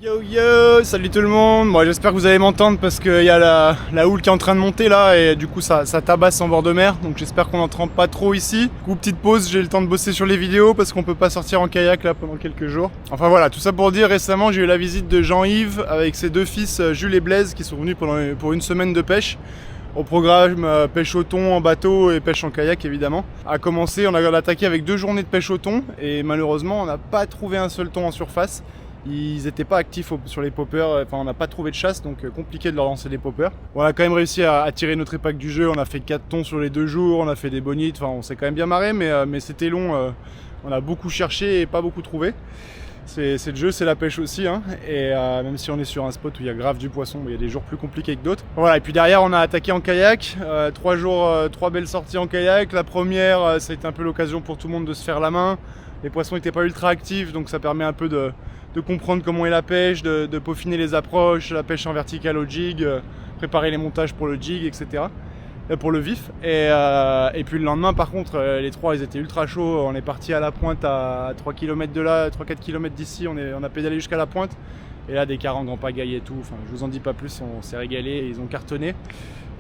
Yo yo, salut tout le monde. Moi j'espère que vous allez m'entendre parce qu'il y a la houle qui est en train de monter là et du coup ça tabasse en bord de mer, donc j'espère qu'on n'entend pas trop ici. Du coup petite pause, j'ai le temps de bosser sur les vidéos parce qu'on peut pas sortir en kayak là pendant quelques jours. Enfin voilà, tout ça pour dire, récemment j'ai eu la visite de Jean-Yves avec ses deux fils Jules et Blaise qui sont venus pour une semaine de pêche. Au programme pêche au thon en bateau et pêche en kayak évidemment. A commencé, on a attaqué avec 2 journées de pêche au thon et malheureusement on n'a pas trouvé un seul thon en surface. Ils n'étaient pas actifs sur les poppers, enfin on n'a pas trouvé de chasse donc compliqué de leur lancer des poppers. On a quand même réussi à tirer notre épingle du jeu, on a fait 4 thons sur les 2 jours, on a fait des bonites, enfin on s'est quand même bien marré mais c'était long, on a beaucoup cherché et pas beaucoup trouvé. C'est le jeu, c'est la pêche aussi hein. Et même si on est sur un spot où il y a grave du poisson, il y a des jours plus compliqués que d'autres. Voilà, et puis derrière on a attaqué en kayak, 3 jours, 3 belles sorties en kayak. La première, ça a été un peu l'occasion pour tout le monde de se faire la main. Les poissons n'étaient pas ultra actifs, donc ça permet un peu de comprendre comment est la pêche, de peaufiner les approches, la pêche en verticale au jig, préparer les montages pour le jig, etc. Pour le vif. Et puis le lendemain, par contre, les trois, ils étaient ultra chauds. On est parti à la pointe à 3 km de là, 3-4 km d'ici. On a pédalé jusqu'à la pointe. Et là, des carangues en pagaille et tout. Enfin, je vous en dis pas plus, on s'est régalé et ils ont cartonné.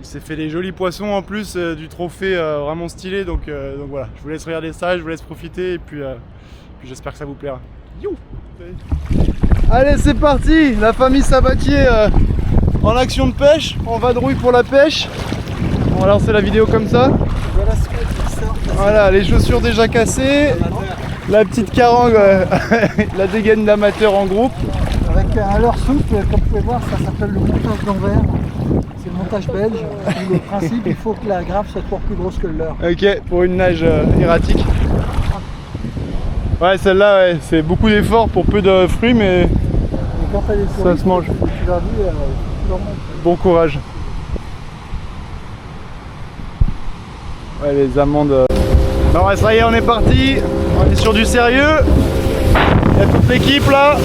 Il s'est fait des jolis poissons en plus du trophée vraiment stylé. Donc voilà, je vous laisse regarder ça, je vous laisse profiter. Et puis j'espère que ça vous plaira. You. Allez, c'est parti, la famille Sabatier en action de pêche, en vadrouille pour la pêche. On va lancer la vidéo comme ça. Voilà, les chaussures déjà cassées, la petite carangue, la dégaine d'amateur en groupe. Avec un leurre souple, comme vous pouvez voir, ça s'appelle le montage d'envers. C'est le montage belge. Le principe, il faut que la grave soit toujours plus grosse que le leurre. Ok, pour une nage erratique. Ouais, celle-là, ouais, c'est beaucoup d'efforts pour peu de fruits, mais quand ça se mange. Tu leur dis, tu leur montres. Bon courage. Ouais, les amandes. Non, ouais, ça y est, on est parti. On est sur du sérieux. Il y a toute l'équipe là.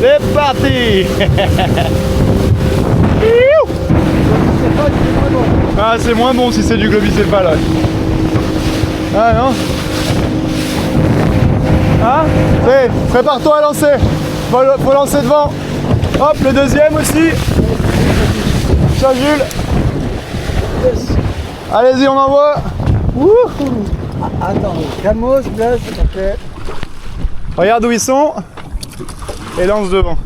C'est parti. Ah, c'est moins bon si c'est du globicéphale. Ouais. Ah non. Ah, prépare-toi à lancer. Faut lancer devant. Hop, le deuxième aussi. Ciao Jules. Yes. Allez-y, on envoie. Attends, calmos, Blaise, ok. Regarde où ils sont. Et lance devant.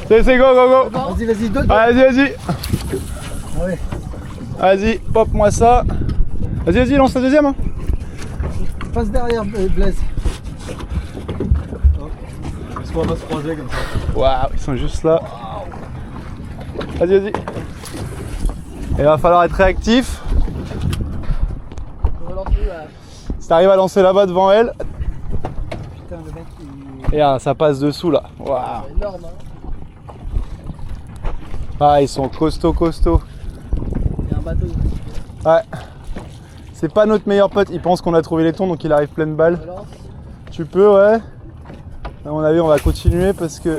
C'est go, go, go. Vas-y, deux. Vas-y. Ah ouais. Vas-y, pop-moi ça. Vas-y, lance la deuxième. Hein. Passe derrière, Blaise. Est-ce qu'on va pas se croiser comme ça? Waouh, ils sont juste là. Vas-y. Il va falloir être réactif. Si t'arrives à lancer là-bas devant elle. Putain, le mec, il... Et ça passe dessous là. Waouh. C'est énorme, hein. Ah, ils sont costauds. Il y a un bateau. Ouais. C'est pas notre meilleur pote, il pense qu'on a trouvé les thons donc il arrive pleine balle. Tu peux, ouais. À mon avis, on va continuer parce que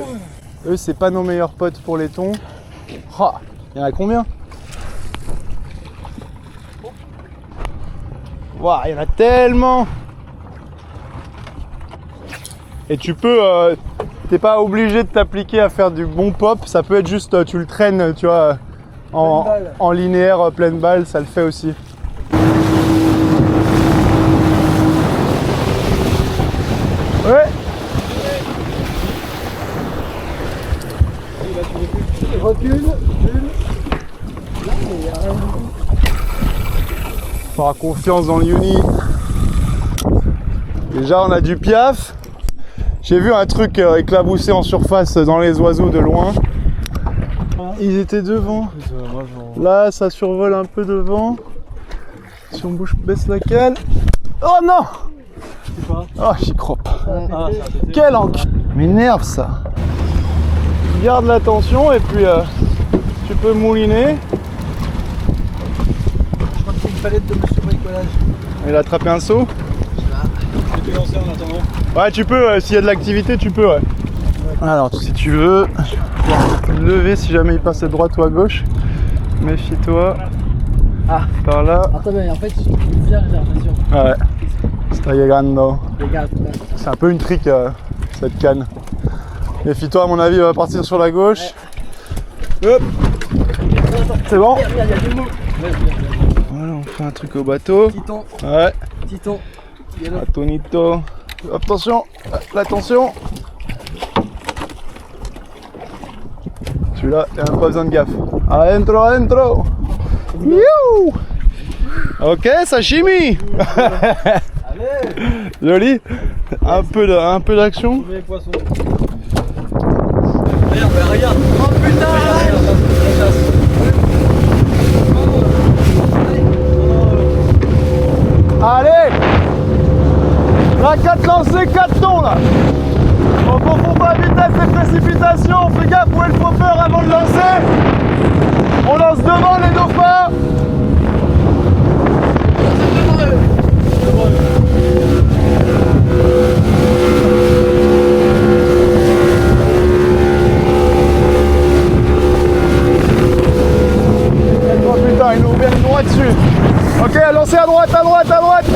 eux, c'est pas nos meilleurs potes pour les thons. Oh, il y en a combien? Waouh, il y en a tellement. Et tu peux, t'es pas obligé de t'appliquer à faire du bon pop, ça peut être juste, tu le traînes, tu vois, en linéaire, pleine balle, ça le fait aussi. Ouais. Recule. On aura confiance dans le Uni. Déjà on a du piaf. J'ai vu un truc éclaboussé en surface dans les oiseaux de loin. Ils étaient devant. Là ça survole un peu devant. Si on bouge, baisse la cale. Oh non! Oh j'y crois pas. Quel encul! M'énerve ça. Garde l'attention et puis tu peux mouliner. Je crois que c'est une palette de Monsieur Bricolage. Il a attrapé un seau. Tu peux lancer en attendant? Ouais tu peux, s'il y a de l'activité tu peux ouais. Alors si tu veux, je vais pouvoir te lever si jamais il passe à droite ou à gauche. Méfie-toi. Ah, par là. attends, mais en fait, il vient, j'ai l'impression. Ouais. Stai llegando. Regarde, C'est un peu une trick cette canne. Méfie-toi, à mon avis, il va partir sur la gauche. Hop. C'est bon? Voilà, on fait un truc au bateau. Titon, Ouais. titon. Atonito. Attention, l'attention. Celui-là, il n'y a même pas besoin de gaffe. Adentro, adentro. You. Ok, sashimi. Joli. Un peu d'action. Tous les poissons. Regarde. Oh putain. Allez. La 4 lancées, 4 tons là. On confond pas vitesse et précipitation. On fait gaffe où est le peur avant de lancer. On lance devant les dauphins. Oh putain, ils nous reviennent droit dessus. Ok, lancez à droite, à droite, à droite.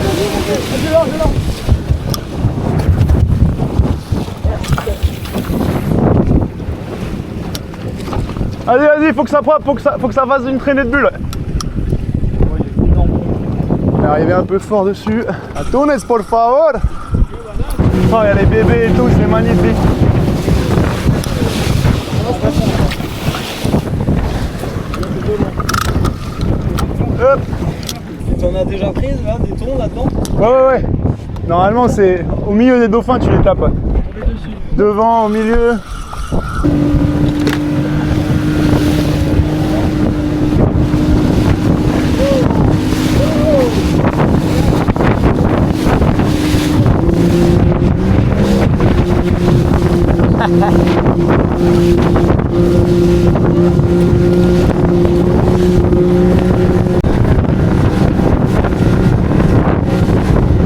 Allez, vas-y, faut que ça fasse une traînée de bulles. Il est arrivé un peu fort dessus. Atunes, por favor. Oh, il y a les bébés et tout, c'est magnifique. Hop. T'en as déjà prise là, des thons là-dedans? Ouais. Normalement, c'est au milieu des dauphins, tu les tapes. Devant, au milieu.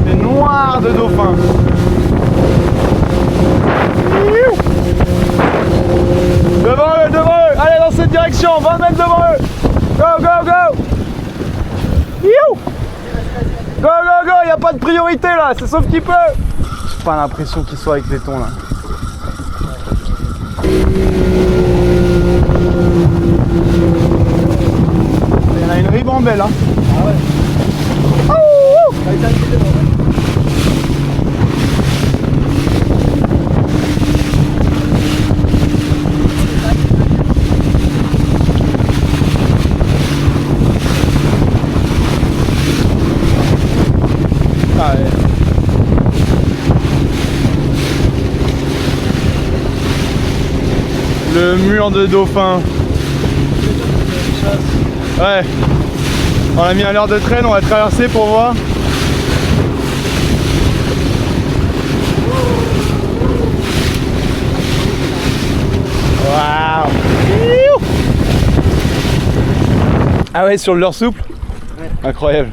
C'est noir de dauphins. Devant eux, allez dans cette direction, 20 mètres devant eux. Go. You. Go, il n'y a pas de priorité là, c'est sauf qu'il peut. J'ai pas l'impression qu'il soit avec les thons là. Il y en a une ribambelle hein. Ah ouais. Oh. Ah ouais. Le mur de dauphins. Ouais. On a mis un leurre de traîne, on va traverser pour voir. Waouh. Ah ouais, sur le leurre souple. Ouais. Incroyable.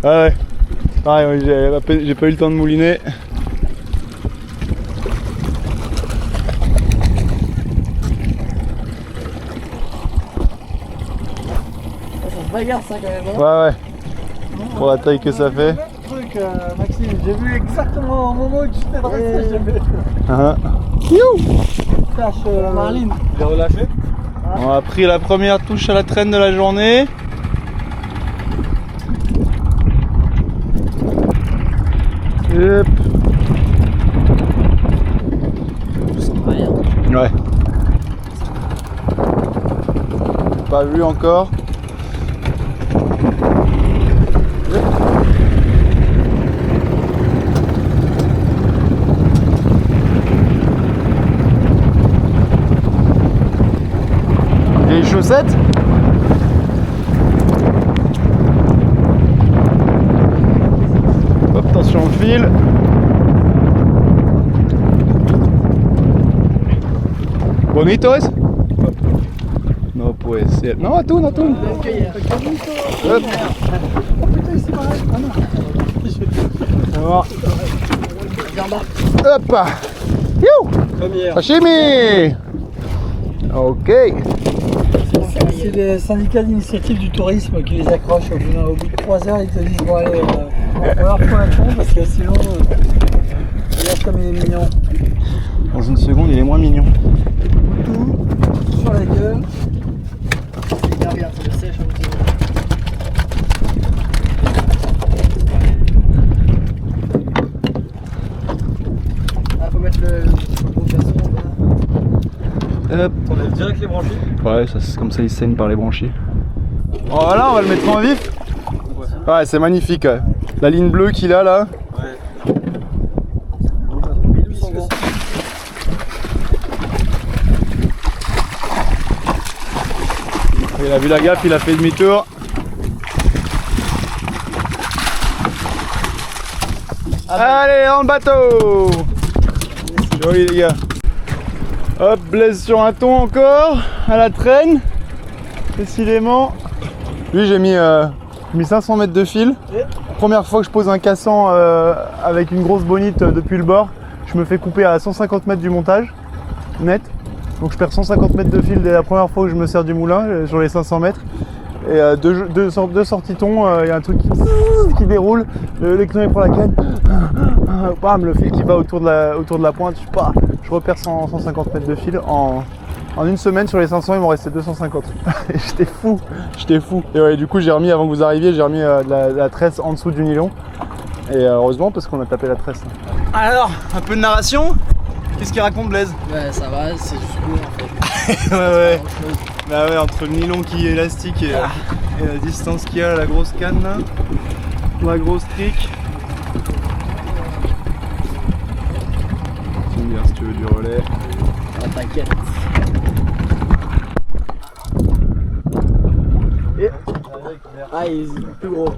Ah ouais. Pareil, j'ai pas eu le temps de mouliner. Regarde ça quand même. Ouais. Pour la taille que ça fait. Truc, Maxime, j'ai vu exactement au moment où tu t'es dressé. J'ai vu. Tâche Marline. Il est relâché? On a pris la première touche à la traîne de la journée. Hop. Ouais. Pas vu encore. Les chaussettes. Hop, attention au fil. Bonitos? No puede ser. No, atún. Hop. Oh putain, c'est pareil. Ah non. Hop. You. Comme hier. Sashimi. Ok. C'est les syndicats d'initiative du tourisme qui les accrochent au bout de 3 heures. Ils te disent bon allez, on va reprendre un fond parce que sinon il va comme il est mignon. Dans une seconde, il est moins mignon. Tout sur la gueule. Regarde, ça le sèche un petit peu. Ah, faut mettre le casson là. Hop. On lève direct les branchies. Ouais, ça, c'est comme ça, il saigne par les branchies. Voilà, on va le mettre en vif. Ouais, c'est magnifique. Ouais. La ligne bleue qu'il a là. Ouais. Il a vu la gaffe, il a fait demi-tour. Allez, dans le bateau. Joli les gars. Hop, Blaise sur un thon encore, à la traîne. Décidément. Lui, j'ai mis 500 mètres de fil. Première fois que je pose un cassant avec une grosse bonite depuis le bord. Je me fais couper à 150 mètres du montage, net. Donc je perds 150 mètres de fil dès la première fois que je me sers du moulin sur les 500 mètres. Et deux sorties thon, il y a un truc qui déroule, l'éclair prend la canne, bam, le fil qui va autour de la pointe, je repère 150 mètres de fil. En une semaine sur les 500, il m'en restait 250. J'étais fou. Et ouais, du coup j'ai remis, avant que vous arriviez, j'ai remis la tresse en dessous du nylon. Et heureusement parce qu'on a tapé la tresse. Alors, un peu de narration. Qu'est-ce qu'il raconte Blaise? Ouais, ça va, c'est juste court en fait. Ouais. Bah ouais, entre le nylon qui est élastique et la distance qu'il y a, la grosse canne là, la grosse trique. Tu me dis si tu veux du relais. Ah, t'inquiète. Ah, il est plus gros.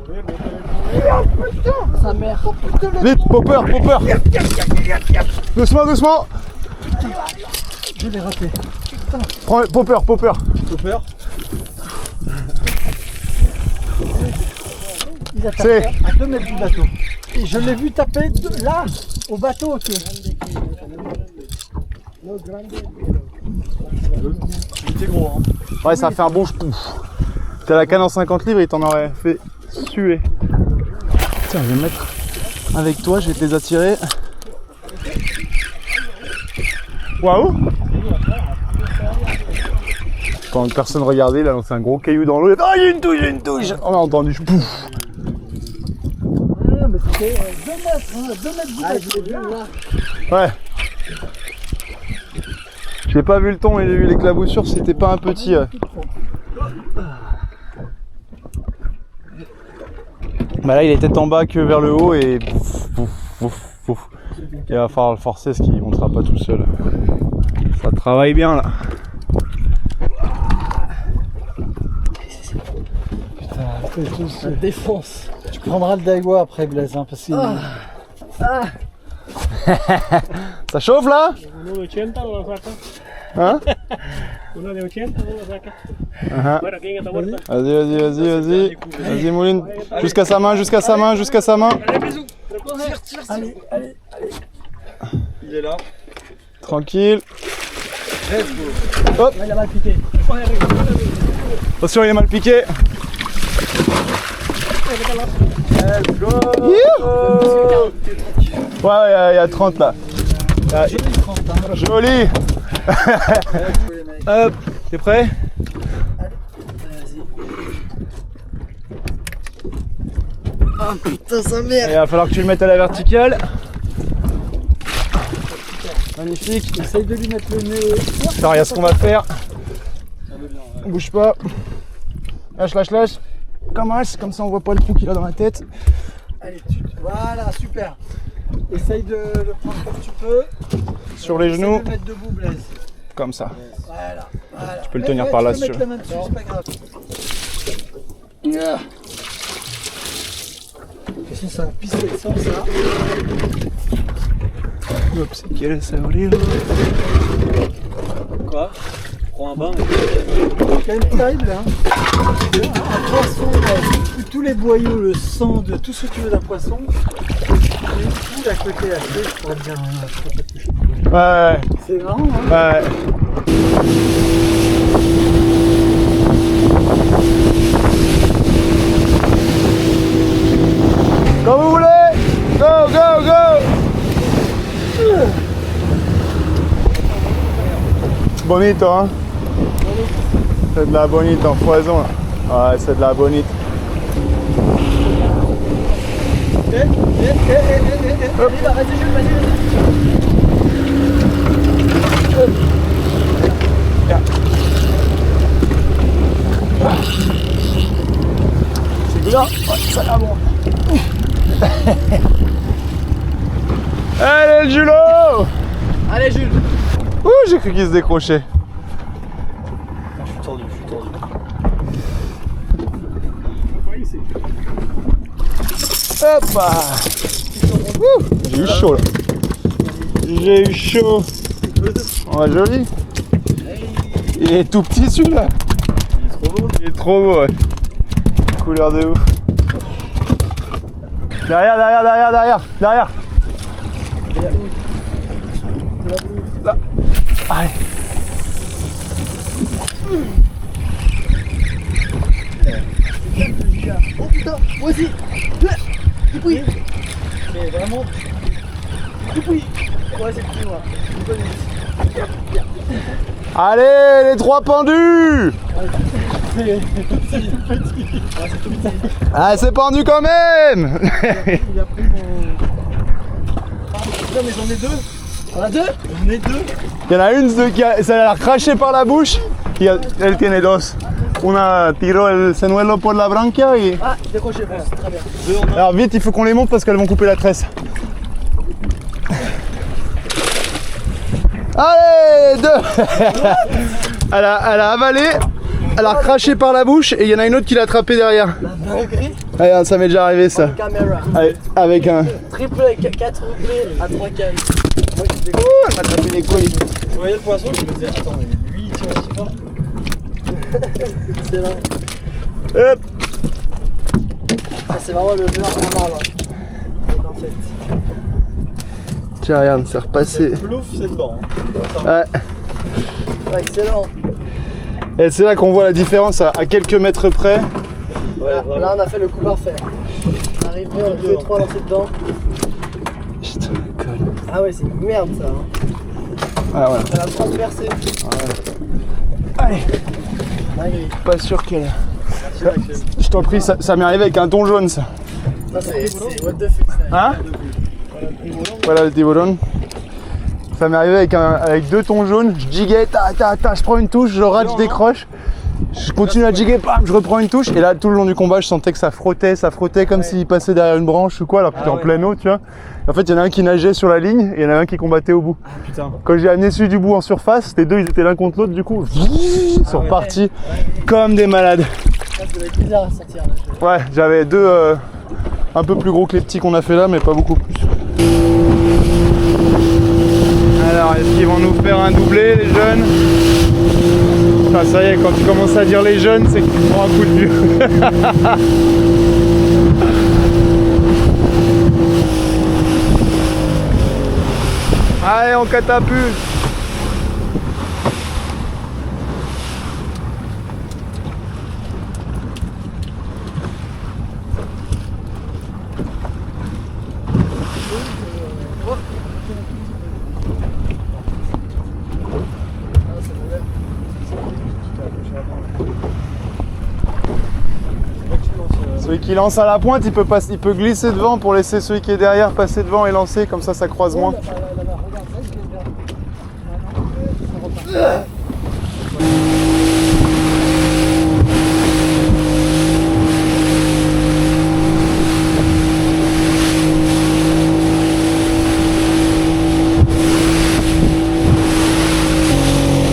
Sa mère. Vite, popper. Doucement. Je l'ai raté. Prends, popper. Popper. Il a tapé à 2 mètres du bateau. Et je l'ai vu taper là, au bateau. Okay. Il était gros, hein. Ouais, ça a fait un bon pouf. T'as la canne en 50 livres, il t'en aurait fait suer. Tiens, je vais me mettre avec toi, je vais te les attirer. Waouh! Pendant que personne regardait, il a lancé un gros caillou dans l'eau. Ah, il y a une touche! On a entendu, pouf! Ah, mais c'était 2 mètres, 2 mètres du bateau. Ouais. J'ai pas vu le thon et j'ai vu l'éclaboussure, c'était pas un petit. Bah là il est tête en bas que vers le haut et il va falloir le forcer parce qu'il ne montera pas tout seul. Ça travaille bien là. Putain, Ça défonce. tu prendras le Daiwa après Blaise, hein, parce que Ça chauffe là? Uno de 80 no lo saca. Hein? Uno de 80 no lo saca. Bueno, aquí en esta puerta. Vas-y. Vas-y Mouline. Jusqu'à sa main. allez. Il est là. Tranquille. Il a mal piqué. Attention, il est mal piqué. Let's go. Ouais, il y a 30 là. Joli. Hop, t'es prêt? Ah putain, sa mère. Il va falloir que tu le mettes à la verticale. Magnifique. Essaye de lui mettre le nez. Alors, regarde ce qu'on va faire. Bouge pas. Lâche. Commence, comme ça on voit pas le trou qu'il a dans la tête. Allez, voilà, super. Essaye de le prendre comme tu peux. Sur les Essaye genoux, de le mettre debout, Blaise. comme ça. Voilà. Tu peux le tenir par là si tu tu veux. veux. Mettre la main dessus, c'est pas grave. Et si ça pisse sans ça. Hop, si quieres abrir. Quoi? Prends un bain. C'est quand même terrible, hein. Un poisson, tous les boyaux, le sang, de tout ce que tu veux d'un poisson. Et une poule à côté, je pourrais te dire, je pourrais pas te toucher. Ouais. C'est marrant, hein. Ouais. Quand vous voulez. Go. bonito, hein. C'est de la bonite en poison, là. Ouais, c'est de la bonite. Hop. C'est bien. Ouais, ça va bon. Allez le Julo! Allez Jules. Ouh, j'ai cru qu'il se décrochait. Je suis tendu. Hop là. J'ai eu chaud là. J'ai eu chaud. Ouais, joli. Il est tout petit celui-là. Il est trop beau, ouais. Couleur de ouf. Derrière. Là. Allez. Oh putain, moi aussi. Dupuis. Mais vraiment. Dupuis. Ouais, c'est petit moi. Allez, les 3 pendus. Ah, c'est pendu quand même. Il a pris mon... Non mais j'en ai 2. On a 2. J'en ai 2. Il y en a une qui a, ça a l'air craché par la bouche. Elle tiene dos. Una tiro el señuelo por la branquia et... Ah, décroché, bon, c'est très bien. Alors vite, il faut qu'on les monte parce qu'elles vont couper la tresse. Allez, 2. Elle a avalé, elle a craché par la bouche et il y en a une autre qui l'a attrapé derrière. Allez, ça m'est déjà arrivé ça. Caméra. Allez, avec un... Triplé, 4 triplés à 3 cannes. Elle m'a attrapé les couilles. Je voyais le poisson, je me disais, attends, mais lui il tire aussi fort. C'est là. Hop. Ça, c'est vraiment le joueur en marre là. En fait. Tiens, regarde, c'est repassé. Plouf, c'est dedans. Ouais. Excellent. Et c'est là qu'on voit la différence à quelques mètres près. Ouais, là, on a fait le coup parfait. On arrive, on a 2 3 lancés dedans. Putain, colle. Ah ouais, c'est une merde ça. Hein. Ah voilà. Elle a transpercé. Allez. Allez. Pas sûr qu'elle... Je t'en prie, ça m'est arrivé avec un thon jaune ça. Ça, c'est what the fuck ça. Hein? Voilà le tiburon. Ça m'est arrivé avec 2 thons jaunes, je jiguais, je prends une touche, je rate, je décroche. Je continue à jiguer, bam, je reprends une touche. Et là, tout le long du combat, je sentais que ça frottait comme s'il passait derrière une branche ou quoi, alors que j'étais en pleine eau, tu vois. En fait, il y en a un qui nageait sur la ligne et il y en a un qui combattait au bout. Ah putain. Quand j'ai amené celui du bout en surface, les deux ils étaient l'un contre l'autre, du coup, ils sont repartis comme des malades. Ça doit être bizarre à sortir là. Ouais, j'avais 2 un peu plus gros que les petits qu'on a fait là, mais pas beaucoup plus. Alors, est-ce qu'ils vont nous faire un doublé, les jeunes? Enfin, ça y est, quand tu commences à dire les jeunes, c'est que tu prends un coup de vieux. Allez, on catapulte. Celui qui lance à la pointe, il peut glisser devant pour laisser celui qui est derrière passer devant et lancer, comme ça croise moins.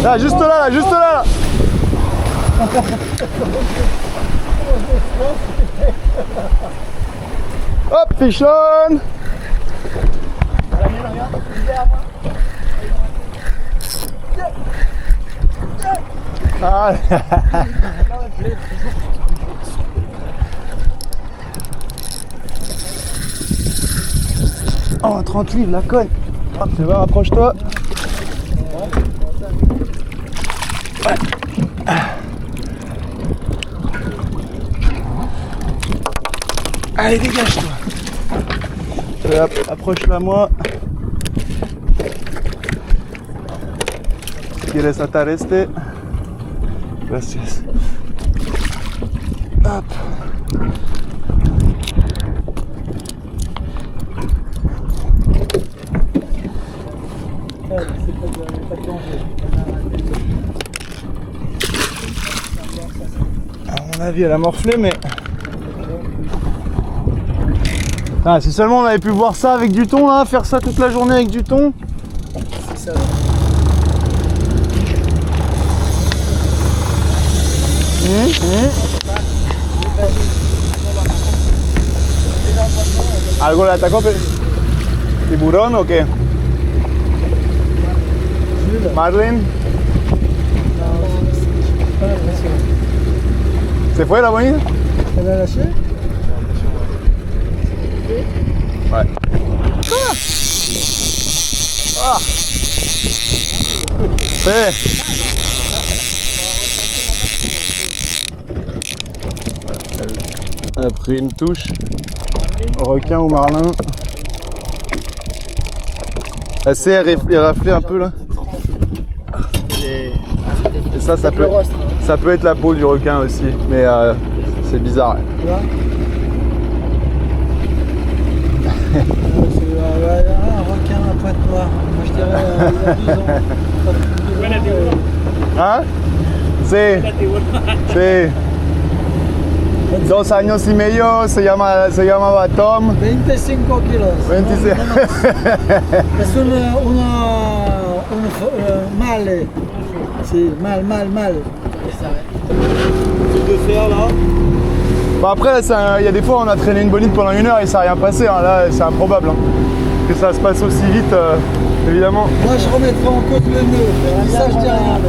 Là, juste là, juste là. Hop, fish on. Ah. Oh, 30 livres, la conne. Hop, tu vas, rapproche-toi. Ouais. Allez, dégage-toi. Hop, approche-la moi. ¿Quieres atar este? Gracias. Hop. À mon avis, elle a morflé, mais... Ah, si seulement on avait pu voir ça avec du thon, là, faire ça toute la journée avec du thon. C'est ça. ¿Algo le atacó? ¿Tiburón o qué? ¿Marlin? ¿Se fue la bonita? Elle a lâché? Ouais. Ah. Elle a pris une touche. Requin ou marlin. Assez éraflé un peu là. Et ça peut être la peau du requin aussi, mais c'est bizarre. Tu vois? C'est un requin à pointe noire. Moi je dirais il y a 12 ans. Buena tiburón. ¿Ah? Sí, Buena tiburón. sí. 2 años y medio, se llamaba Tom. 25 kilos. 26. Es un mâle. C'est mâle. Tu peux faire là. Bon après, il y a des fois on a traîné une bonite pendant 1 heure et ça n'a rien passé. Hein. Là, c'est improbable hein, que ça se passe aussi vite, évidemment. Moi je remettrai en cause le nœud. Ça je dis rien.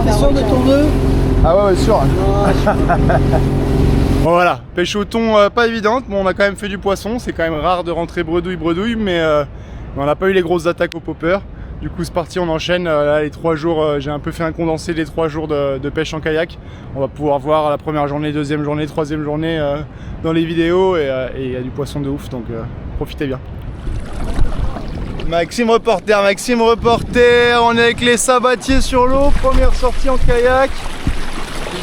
T'es sûr de ton nœud? Ah ouais, sûr. Bon voilà, pêche au thon pas évidente. Bon, on a quand même fait du poisson. C'est quand même rare de rentrer bredouille, mais on n'a pas eu les grosses attaques au popper. Du coup c'est parti, on enchaîne. Là, les 3 jours, j'ai un peu fait un condensé des 3 jours de pêche en kayak. On va pouvoir voir la première journée, deuxième journée, troisième journée dans les vidéos et il y a du poisson de ouf, donc profitez bien. Maxime reporter, on est avec les sabatiers sur l'eau, première sortie en kayak.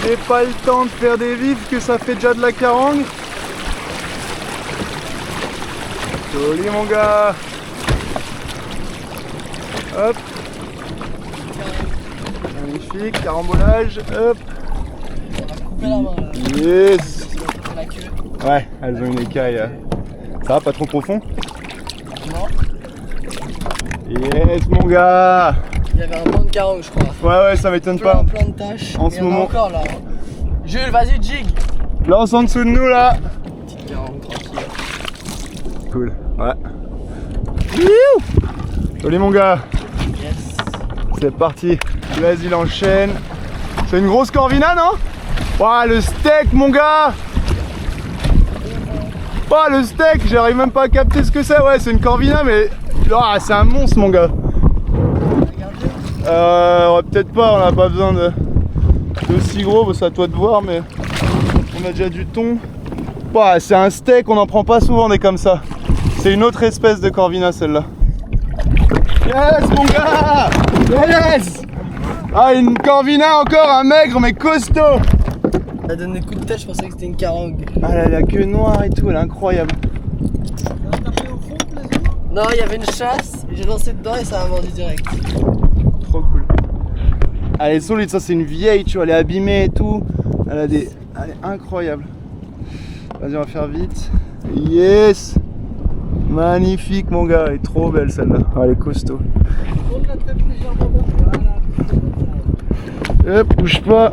J'ai pas le temps de faire des vifs, que ça fait déjà de la carangue. Joli mon gars. Hop. Magnifique, carambolage, hop. On a coupé la main là. Yes. La queue. Ouais, elles ont une écaille. Ça va, pas trop profond? Non. Yes mon gars. Il y avait un bon de carangue je crois. Ouais, ça m'étonne pas. Plein de tâches. En ce moment. Encore là. Jules, vas-y jig. Lance en dessous de nous là. Petite carangue tranquille. Cool, ouais. Youhou. Joli mon gars. Yes. C'est parti. Vas-y, il enchaîne. C'est une grosse corvina, non? Ouah, le steak, mon gars. Ouah, le steak, j'arrive même pas à capter ce que c'est. Ouais, c'est une corvina, mais... Ah, c'est un monstre, mon gars. Ouais, peut-être pas, on n'a pas besoin de si gros, c'est à toi de voir, mais on a déjà du thon. Ouah, c'est un steak, on n'en prend pas souvent des comme ça. C'est une autre espèce de corvina, celle-là. Yes, mon gars. Yes. Ah, une corvina encore, un maigre mais costaud. Elle a donné coup de tête, je pensais que c'était une carangue. Ah, elle a la queue noire et tout, elle est incroyable. Non, il y avait une chasse, et j'ai lancé dedans et ça a mordu direct. Trop cool. Elle est solide, ça c'est une vieille, tu vois, elle est abîmée et tout. Elle est incroyable. Vas-y, on va faire vite. Yes. Magnifique mon gars, elle est trop belle celle-là. Oh, elle est costaud. Hop, bouge pas.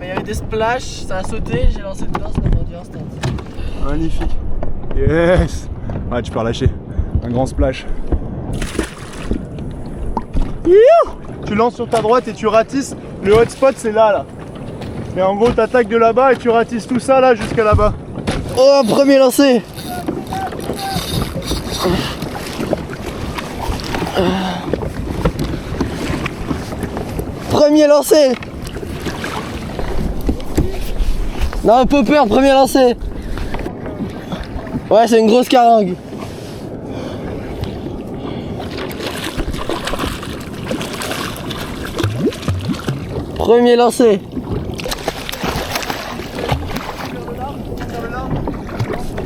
Il y avait des splashs, ça a sauté, j'ai lancé dedans, ça a mordu instant. Magnifique. Yes. Ouais, tu peux relâcher. Un grand splash. Youhou. Tu lances sur ta droite et tu ratisses. Le hotspot c'est là. Et en gros t'attaques de là-bas et tu ratisses tout ça là jusqu'à là-bas. Oh, premier lancé. Premier lancé. Non, popper, premier lancé. Ouais, c'est une grosse carangue. Premier lancé.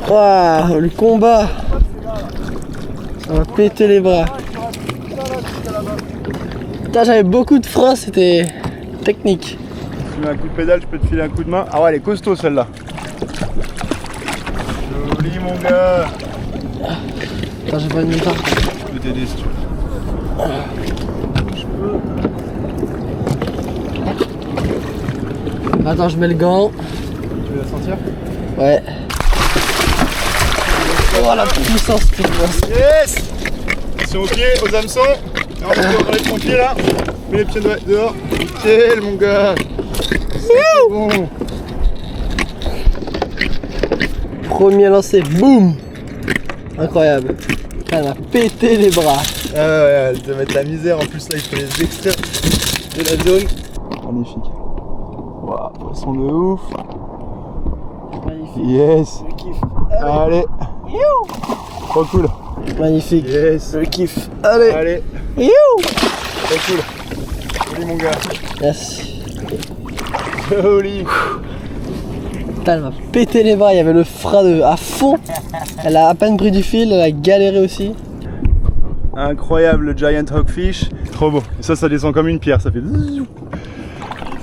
Waouh, le combat. Ça m'a pété les bras. Putain, j'avais beaucoup de freins, c'était technique. Si tu mets un coup de pédale, je peux te filer un coup de main. Ah ouais, elle est costaud celle-là. Joli mon gars. Attends, j'ai pas de méthode. Je peux t'aider si tu veux. Attends, je mets le gant. Tu veux la sentir? Ouais. Oh la puissance, c'est bon. Yes! Attention aux pieds, aux hameçons. Et on va enlever ton pied là. Mets les pieds dehors. Nickel mon gars. C'est bon. Premier lancé, boum. Incroyable. Elle m'a pété les bras. Ah ouais, elle te mettre la misère. En plus là, il faut les extraire de la zone. Magnifique. Waouh, poisson de ouf. Magnifique. Yes. Le kiff. Allez. Trop cool. Magnifique. Yes. Le kiff. Allez. Allez. You. Trop cool. Joli mon gars. Merci. Joli. Putain, elle m'a pété les bras. Il y avait le frein à fond. Elle a à peine pris du fil. Elle a galéré aussi. Incroyable le giant hogfish. Trop beau. Et ça descend comme une pierre. Ça fait.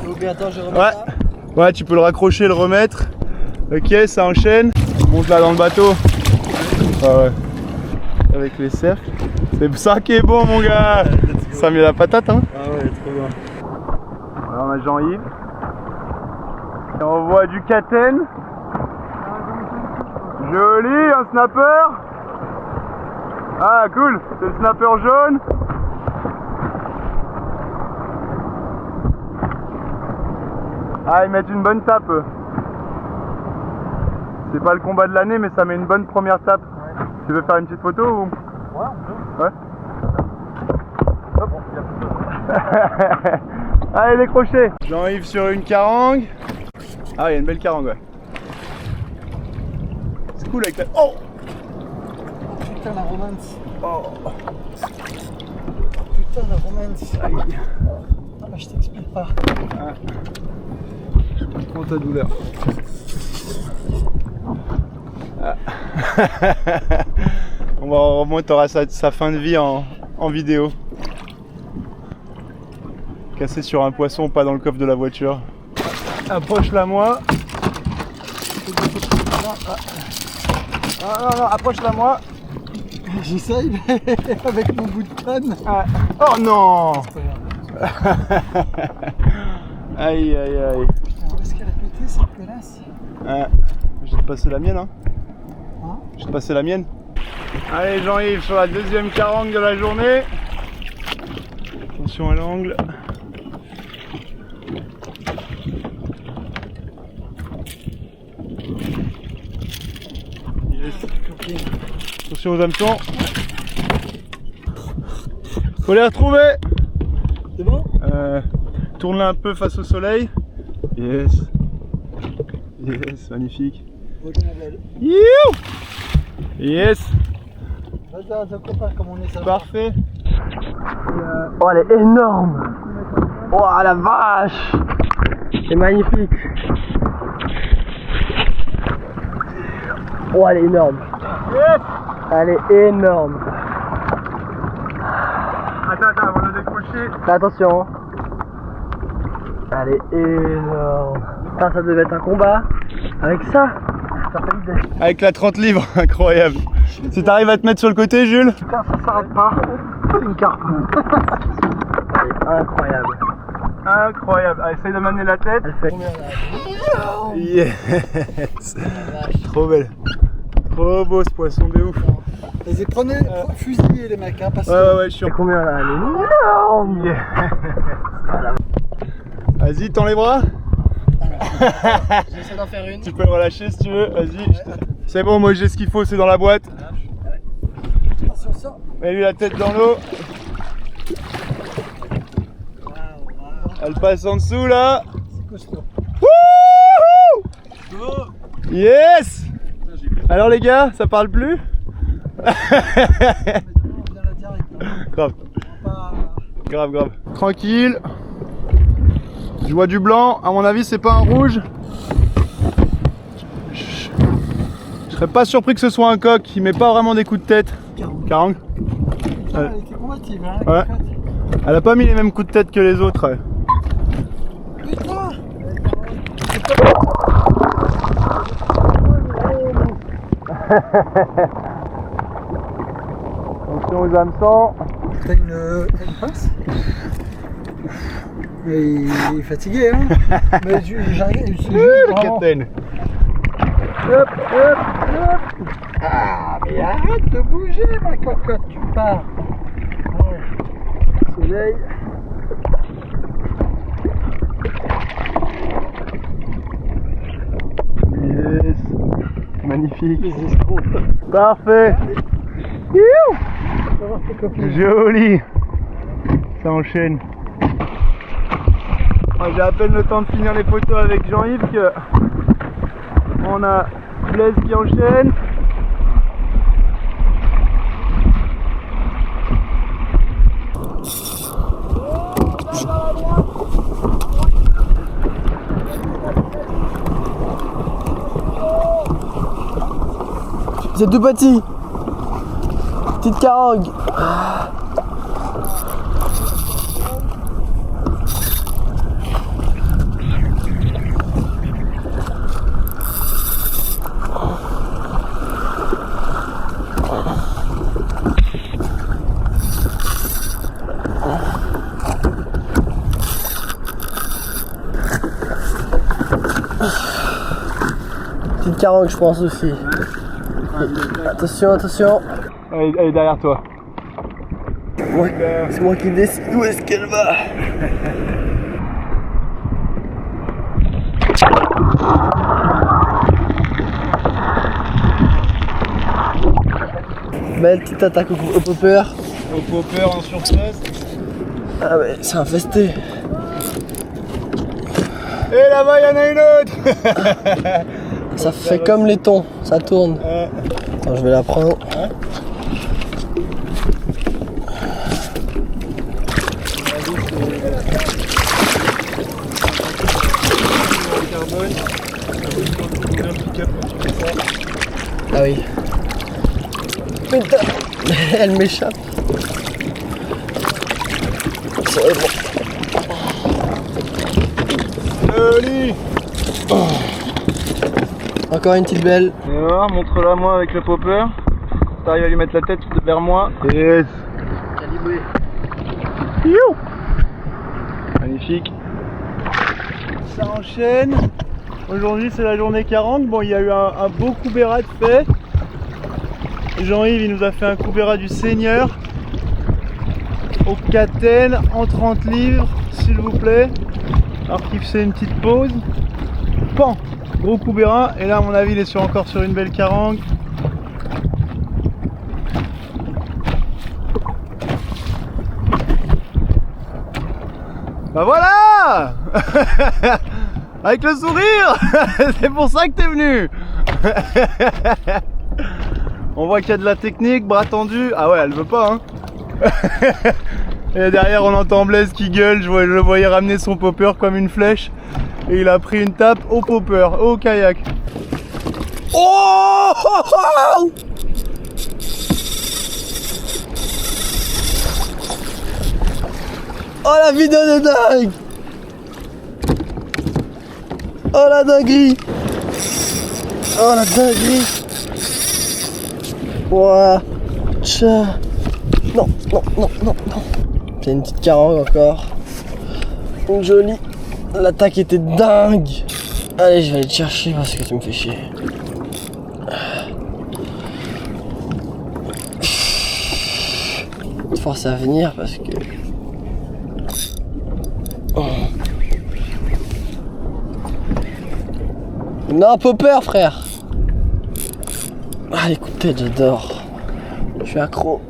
Ok, attends, je remets Ouais. ça. Ouais, tu peux le raccrocher, le remettre. Ok, ça enchaîne. Monte là dans le bateau. Ah ouais. Avec les cercles. C'est ça qui est bon mon gars. Ça met la patate hein. Ah ouais, trop bien. Alors on a Jean-Yves. Et on voit du Caten. Joli, un snapper. Ah cool, c'est le snapper jaune. Ah, ils mettent une bonne tape. C'est pas le combat de l'année, mais ça met une bonne première tape. Ouais. Tu veux faire une petite photo ou? Ouais, on peut. Ouais. Hop. Allez, les crochets. Jean-Yves sur une carangue. Ah, il y a une belle carangue, ouais. C'est cool avec la. Oh! Putain, la romance. Oh! Putain, la romance. Aïe. Ah, bah, je t'explique pas. Ah. Je comprends ta douleur. Ah. On va au moins t'auras sa fin de vie en vidéo. Cassé sur un poisson, pas dans le coffre de la voiture. Approche-la moi. Ah, non, approche-la moi. J'essaye, mais avec mon bout de canne. Ah. Oh non. C'est pas grave. Aïe aïe aïe. Putain, où est-ce qu'elle a pété cette connasse? Ah. Je vais te passer la mienne hein. Hein? Je vais te passer la mienne. Allez Jean-Yves sur la deuxième carangue de la journée. Attention à l'angle. Yes. Attention aux hameçons. Faut les retrouver. C'est bon? Tourne-la un peu face au soleil. Yes. Yes, magnifique. Ok, ma belle. You. Yes. Vas-y, on compare comme on est ça. Parfait. Oh, elle est énorme. Oh la vache. C'est magnifique. Oh, elle est énorme. Yes. Elle est énorme. Attends, avant de décrocher. Fais attention. Elle est énorme. Putain, ça devait être un combat. Avec ça, t'as pas l'idée. Avec la 30 livres, incroyable. Si t'arrives à te mettre sur le côté, Jules. Putain, ça s'arrête pas. C'est une carpe. Elle est incroyable. Incroyable. Ah, essaye de m'amener la tête. Elle fait. Yes. Trop belle. Trop beau ce poisson de ouf. Vas-y, prenez, fusillez les mecs, hein, parce que. Ouais, je suis C'est combien là? Elle est énorme. Yeah. Vas-y, tends les bras. J'essaie d'en faire une. Tu peux le relâcher si tu veux. Vas-y. C'est bon, moi j'ai ce qu'il faut, c'est dans la boîte. Attention, ça. Mets-lui la tête dans l'eau. Elle passe en dessous là. C'est costaud. Wouhou! Yes! Alors les gars, ça parle plus? On vient la direct. Hein. Grave, Pas... grave. Tranquille. Je vois du blanc, à mon avis c'est pas un rouge. Je serais pas surpris que ce soit un coq, il met pas vraiment des coups de tête. Carangue. Elle était combative, hein, Ouais. Elle a pas mis les mêmes coups de tête que les autres. Ouais. Putain. Attention aux hameçons. T'as une pince? Mais il est fatigué, hein. Mais j'arrive, c'est Le juste vraiment... capitaine. Hop, hop, hop. Ah, mais arrête de bouger, ma cocotte, tu pars. Ouais. Soleil. Yes. Magnifique. Les escrocs. Parfait. Youhou. On va voir tes copines. Joli. Ça enchaîne. J'ai à peine le temps de finir les photos avec Jean-Yves que on a Blaise qui enchaîne. C'est tout petit. Petite carogue. Petite carogue, je pense aussi. Attention, attention. Elle est derrière toi. Ouais, c'est moi qui décide où est-ce qu'elle va. Belle petite attaque au popper. Au popper en surface. Ah ouais, c'est infesté. Et là-bas il y en a une autre. Ça fait comme les thons, ça tourne. Attends, je vais la prendre. Ah oui. Putain, elle m'échappe. C'est bon. Joli. Encore une petite belle. Et voilà, montre-la moi avec le popper. T'arrives à lui mettre la tête vers moi. Yes. Calibré. You. Magnifique. Ça enchaîne. Aujourd'hui c'est la journée 40. Bon, il y a eu un beau coubéra de fait. Jean-Yves il nous a fait un coubéra du Seigneur. Au Caten en 30 livres, s'il vous plaît. Alors qu'il faisait une petite pause. Pan. Gros coubéra. Et là à mon avis il est encore sur une belle carangue. Bah voilà. Avec le sourire. C'est pour ça que t'es venu. On voit qu'il y a de la technique, bras tendu. Ah ouais, elle veut pas, hein. Et derrière on entend Blaise qui gueule. Je le voyais ramener son popper comme une flèche. Et il a pris une tape au popper, au kayak. Oh, oh la vidéo de dingue. Oh la dinguerie. Oh la dinguerie. Ouah. Tcha. Non, non, non, non, non. C'est une petite carangue encore. Une jolie. L'attaque était dingue. Allez, je vais aller te chercher parce que tu me fais chier. Te force à venir parce que... Oh. Non, popper, frère. Ah, les coups de tête, j'adore. Je suis accro.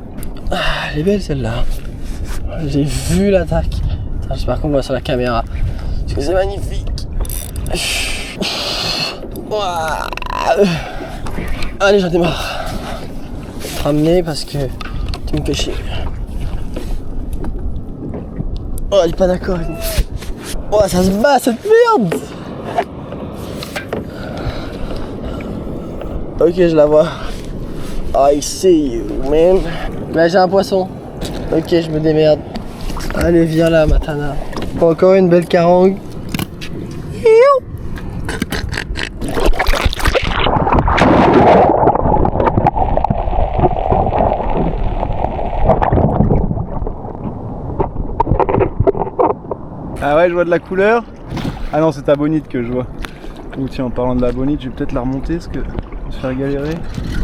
Ah, elle est belle celle-là. J'ai vu l'attaque. J'espère qu'on voit sur la caméra. Parce que c'est magnifique. Allez, j'en ai marre. Je vais te ramener parce que tu me fais chier. Oh, elle est pas d'accord avec moi. Oh, ça se bat cette merde. Ok, je la vois. I see you, man. Là, j'ai un poisson. Ok, je me démerde. Allez, viens là, Matana. Encore une belle carangue. Ah ouais, je vois de la couleur. Ah non, c'est ta bonite que je vois. Donc tiens, en parlant de la bonite, je vais peut-être la remonter parce que je vais se faire galérer.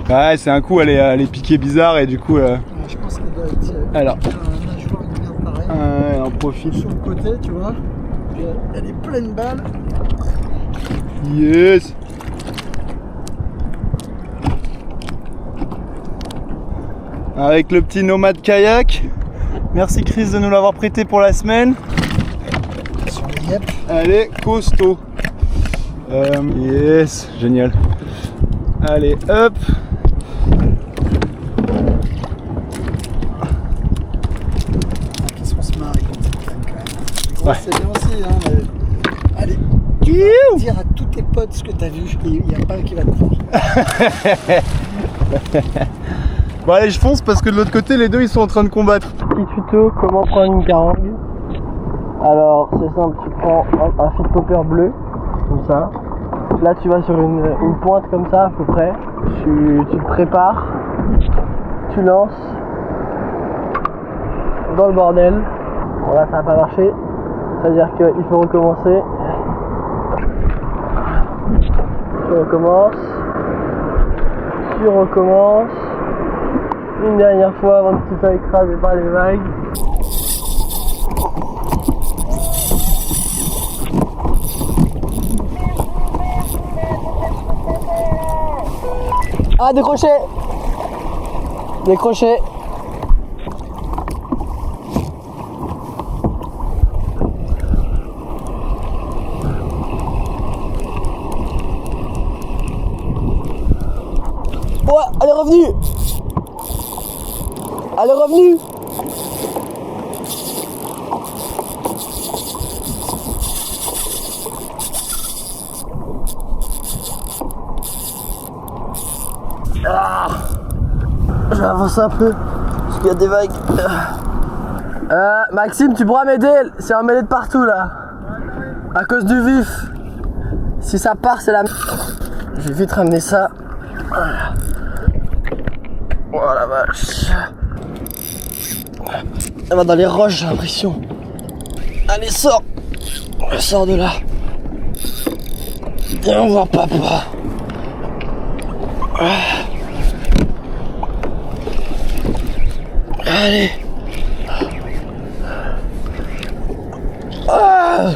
Ouais, c'est un coup, elle est piquée bizarre et du coup... Je pense qu'elle doit être alors. un nageoire qui vient de pareil. Elle en profite. Sur le côté, tu vois. Puis elle est pleine balle. Yes. Avec le petit nomade kayak. Merci Chris de nous l'avoir prêté pour la semaine. Sur les yep. Elle est costaud. Yes, génial. Allez, hop. Qu'est-ce qu'on se marie comme ça quand même. Ouais. C'est bien aussi, hein. Mais... Allez. Dire à tous tes potes ce que t'as vu, il n'y a pas un qui va te croire. Bon allez, je fonce parce que de l'autre côté, les deux ils sont en train de combattre. Petit tuto, comment prendre une carangue. Alors, c'est simple, tu prends un feed popper bleu, comme ça. Là, tu vas sur une pointe comme ça, à peu près. Tu te prépares, tu lances dans le bordel. Bon, là, ça n'a pas marché. C'est-à-dire qu'il faut recommencer. Tu recommences. Tu recommences. Une dernière fois avant de te faire écraser par les vagues. Ah, décroché. Décroché. Ouais, elle est revenue. Elle est revenue. Ah, j'avance un peu parce qu'il y a des vagues. Maxime, tu pourras m'aider? C'est emmêlé de partout là. À cause du vif. Si ça part, c'est la... Je vais vite ramener ça. Oh la vache. Elle va dans les roches, j'ai l'impression. Allez, sors. Sors de là. Viens voir papa. Allez. Ah.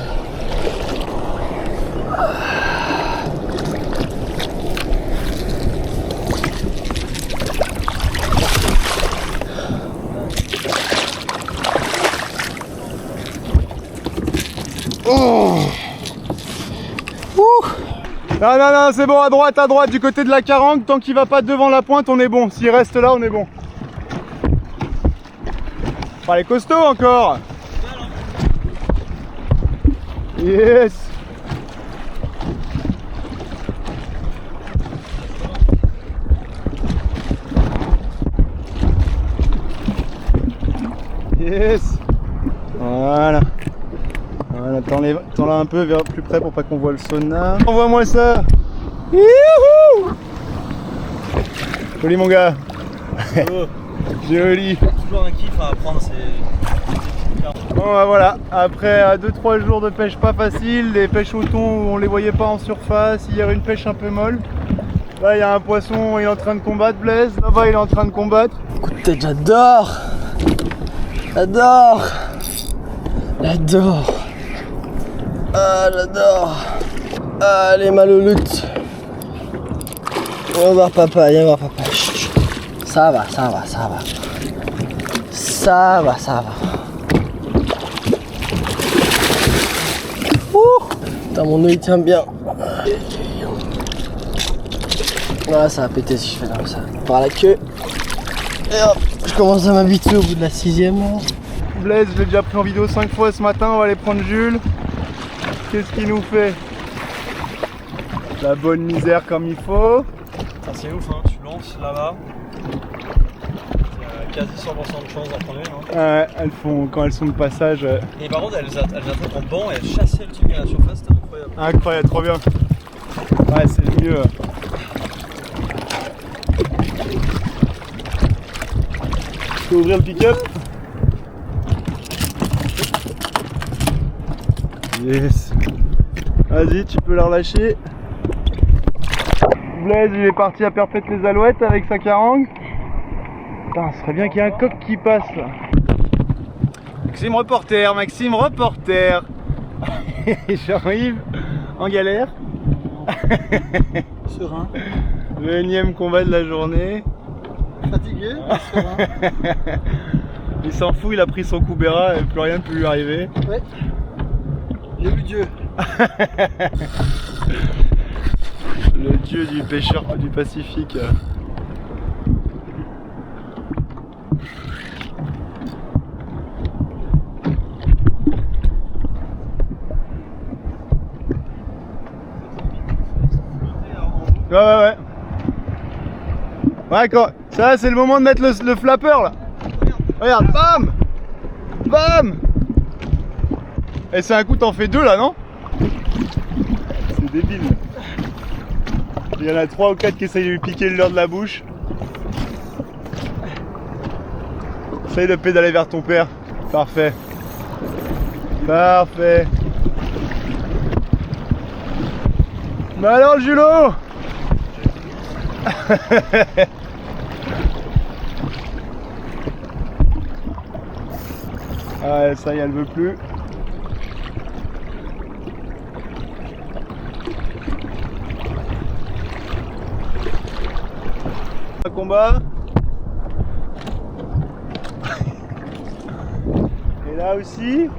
Non, non, non, c'est bon, à droite, du côté de la carangue, tant qu'il va pas devant la pointe, on est bon. S'il reste là, on est bon. Enfin, les costauds encore. Yes. Yes. Voilà. Voilà, tends-la un peu vers plus près pour pas qu'on voit le sauna. Envoie-moi ça. Youhou. Joli mon gars. Joli. Toujours un kiff à apprendre, c'est... Bon bah voilà, après 2-3 jours de pêche pas facile, des pêches au thon où on les voyait pas en surface, hier une pêche un peu molle. Là il y a un poisson, il est en train de combattre, Blaise, là-bas il est en train de combattre. Écoutez, j'adore. J'adore. J'adore. Ah, j'adore. Ah, les maloloutes. Viens voir papa, viens voir papa. Chut, chut. Ça va, ça va, ça va. Ça va, ça va. Ouh. Putain, mon œil tient bien. Ah, ça va péter si je fais comme ça. Par la queue. Et hop, je commence à m'habituer au bout de la 6ème. Blaise, je l'ai déjà pris en vidéo 5 fois ce matin, on va aller prendre Jules. qu'est-ce qu'il nous fait? La bonne misère comme il faut. Ah, c'est ouf, hein. Tu lances là-bas. Quasi 100% de chance d'en prendre une. Hein. Elles font, quand elles sont de passage. Et par contre, elles attaquent en banc et elles chassaient le truc à la surface, c'était incroyable. Incroyable, trop bien. Ouais, c'est le mieux. Je peux ouvrir le pick-up? Yes. Vas-y, tu peux la relâcher. Blaise, il est parti à perpète les alouettes avec sa carangue. Putain, ce serait bien qu'il y ait un coq qui passe là. Maxime reporter, Maxime reporter. Jean-Yves en galère. Serein. Le énième combat de la journée. Fatigué, mais serein. Il s'en fout, il a pris son coup Béra et plus rien ne peut lui arriver. Ouais. J'ai vu Dieu. Le dieu du pêcheur du Pacifique. Ouais. Ouais, quand... ça c'est le moment de mettre le flapper là. Regarde, bam. Bam. Et c'est un coup t'en fais deux là, non? C'est débile. Il y en a 3 ou 4 qui essayent de lui piquer le leurre de la bouche. Essaye de pédaler vers ton père. Parfait. Parfait. Mais alors le Julot? Ah, ça y est, elle veut plus. Un combat. Et là aussi.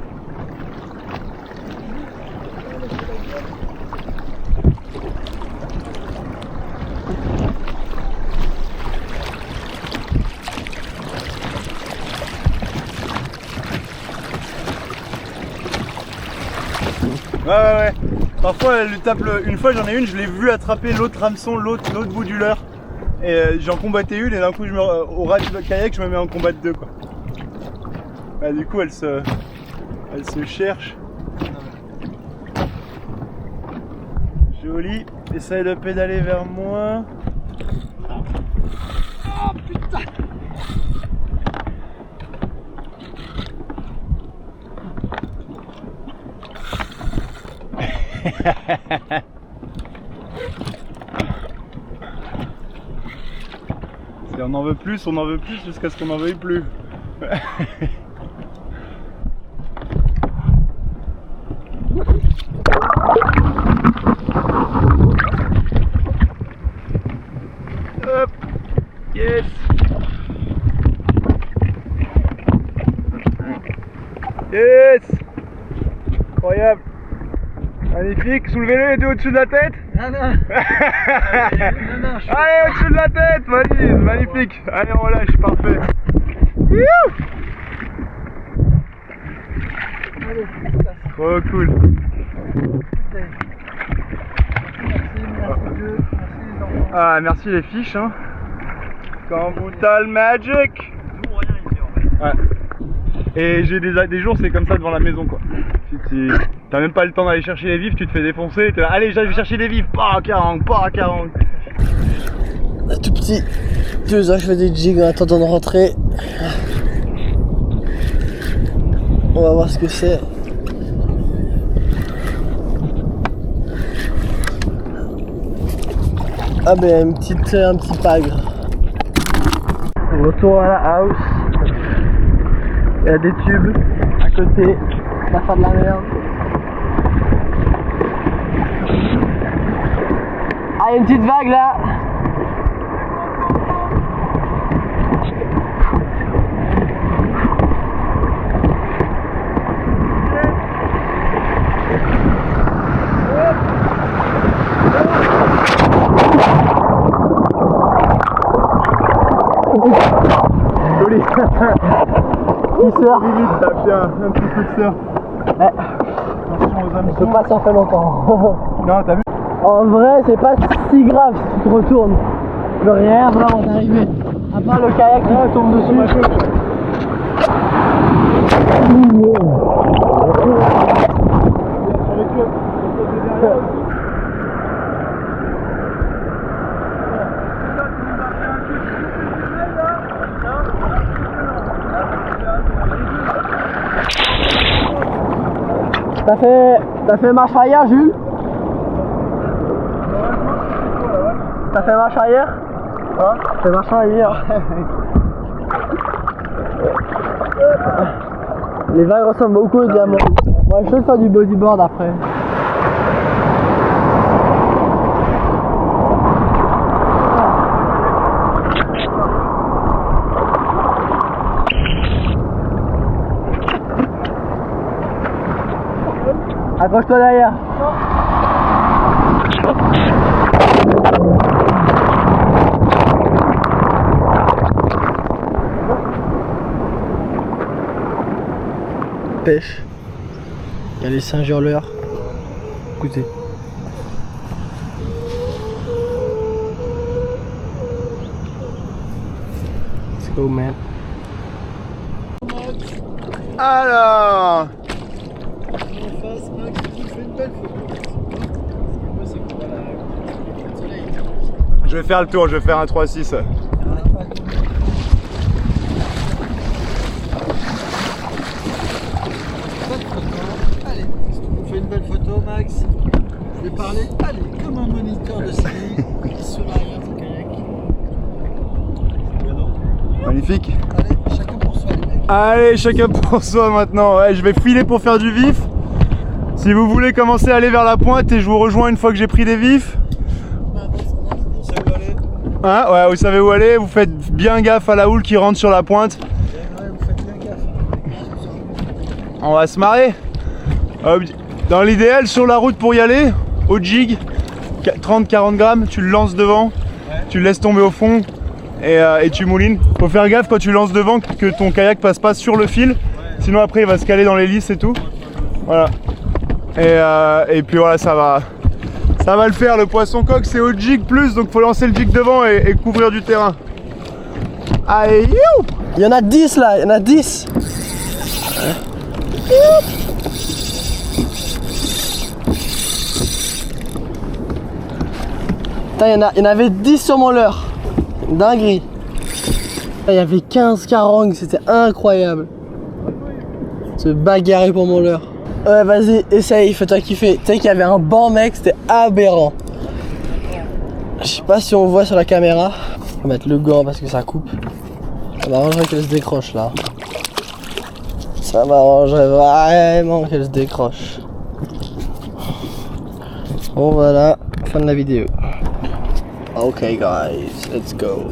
Ouais. Parfois elle lui tape une fois j'en ai une, je l'ai vu attraper l'autre hameçon, l'autre bout du leurre. Et j'en combattais une et d'un coup au ras du kayak je me mets en combat de deux quoi. Bah, du coup elle se cherche. Joli. Essaye de pédaler vers moi. Oh putain. Si on en veut plus jusqu'à ce qu'on n'en veuille plus. Hop. Yes. Yes. Incroyable. Magnifique, soulevez-le les deux au-dessus de la tête. Non. Non, Allez, au-dessus de la tête, Valise, magnifique. Allez, on relâche, parfait. Youhou. Allez, Trop cool. merci Dieu, merci les enfants. Ah, merci les fiches, hein. Kambutal Magic. Tout ou rien ici en fait. Ouais. Et j'ai des jours, c'est comme ça devant la maison, quoi. T'as même pas le temps d'aller chercher les vifs, tu te fais défoncer, t'es là, allez, j'allais chercher les vifs, pas à 40. Un tout petit 2 heures, je fais des jigs en attendant de rentrer. On va voir ce que c'est. Ah ben un petit pagre. Retour à la house. Il y a des tubes à côté. On va faire de la merde. Ah, il y a une petite vague là. Joli. Il sort. Limite, t'as fait un petit coup de surf. Ouais. Je peux pas surfer longtemps. Non, t'as vu? En vrai, c'est pas si grave si tu te retournes. Il peut rien vraiment t'arriver. À part le kayak qui te tombe dessus. T'as fait marche arrière, Jules? T'as fait marche arrière? Hein? T'as fait marche arrière. Les vagues ressemblent beaucoup au diamant. Moi je vais faire du bodyboard après. Accroche-toi derrière. Pêche. Il y a les singes hurleurs. Écoutez. Let's go, man. Alors, je vais faire le tour, je vais faire un 3-6. Allez, on fait une belle photo, Max. Je vais parler, allez, comme un moniteur de série sur l'arrière du kayak. Magnifique. Allez, chacun pour soi, les mecs. Allez, chacun pour soi maintenant. Ouais, je vais filer pour faire du vif. Si vous voulez commencer à aller vers la pointe et je vous rejoins une fois que j'ai pris des vifs. On sait où aller. Hein, ouais, vous savez où aller. Vous faites bien gaffe à la houle qui rentre sur la pointe. Ouais, vous faites bien gaffe. On va se marrer. Dans l'idéal, sur la route pour y aller, au jig, 30-40 grammes, tu le lances devant, tu le laisses tomber au fond et tu moulines. Faut faire gaffe quand tu lances devant que ton kayak passe pas sur le fil, sinon après il va se caler dans les lisses et tout. Voilà. Et puis voilà, ça va le faire. Le poisson coque c'est au jig plus, donc faut lancer le jig devant et couvrir du terrain. Allez, you! Il y en a 10 là, il y en a 10. Putain, il y en avait 10 sur mon leurre. Dinguerie. Il y avait 15 carangues, c'était incroyable. Se bagarrer pour mon leurre. Ouais, vas-y, essaye, fais-toi kiffer. Tu sais qu'il y avait un banc, mec, c'était aberrant. Je sais pas si on voit sur la caméra. On va mettre le gant parce que ça coupe. Ça m'arrangerait qu'elle se décroche là. Ça m'arrangerait vraiment qu'elle se décroche. Bon voilà, fin de la vidéo. Ok guys, let's go.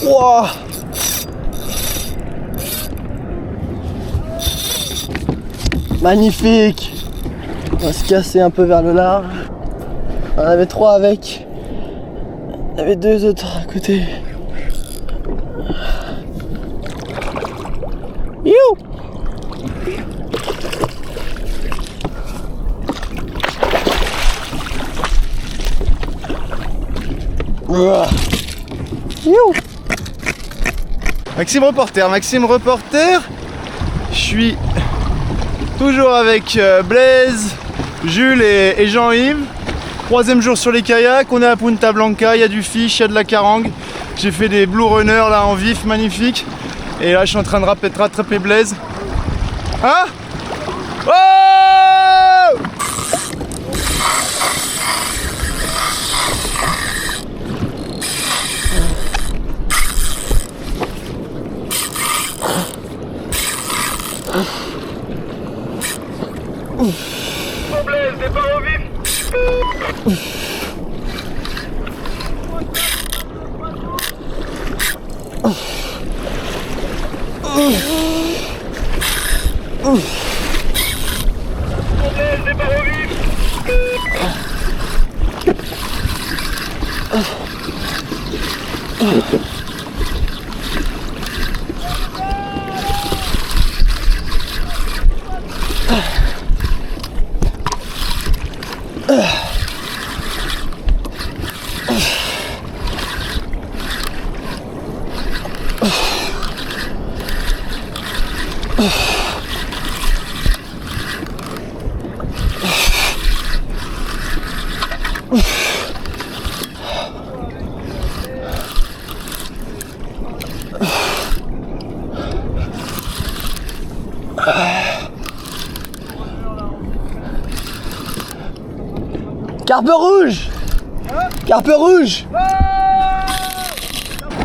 Wow. Magnifique. On va se casser un peu vers le large. On en avait 3 avec. Il y avait 2 autres à côté. You. You. Maxime Reporter, je suis toujours avec Blaise, Jules et Jean-Yves. 3e jour sur les kayaks, on est à Punta Blanca, il y a du fish, il y a de la carangue. J'ai fait des blue runners là en vif, magnifique. Et là je suis en train de rattraper Blaise. Hein? Oh! Blaise, départ au vif. Blaise, départ au vif. Carpe rouge! Carpe rouge!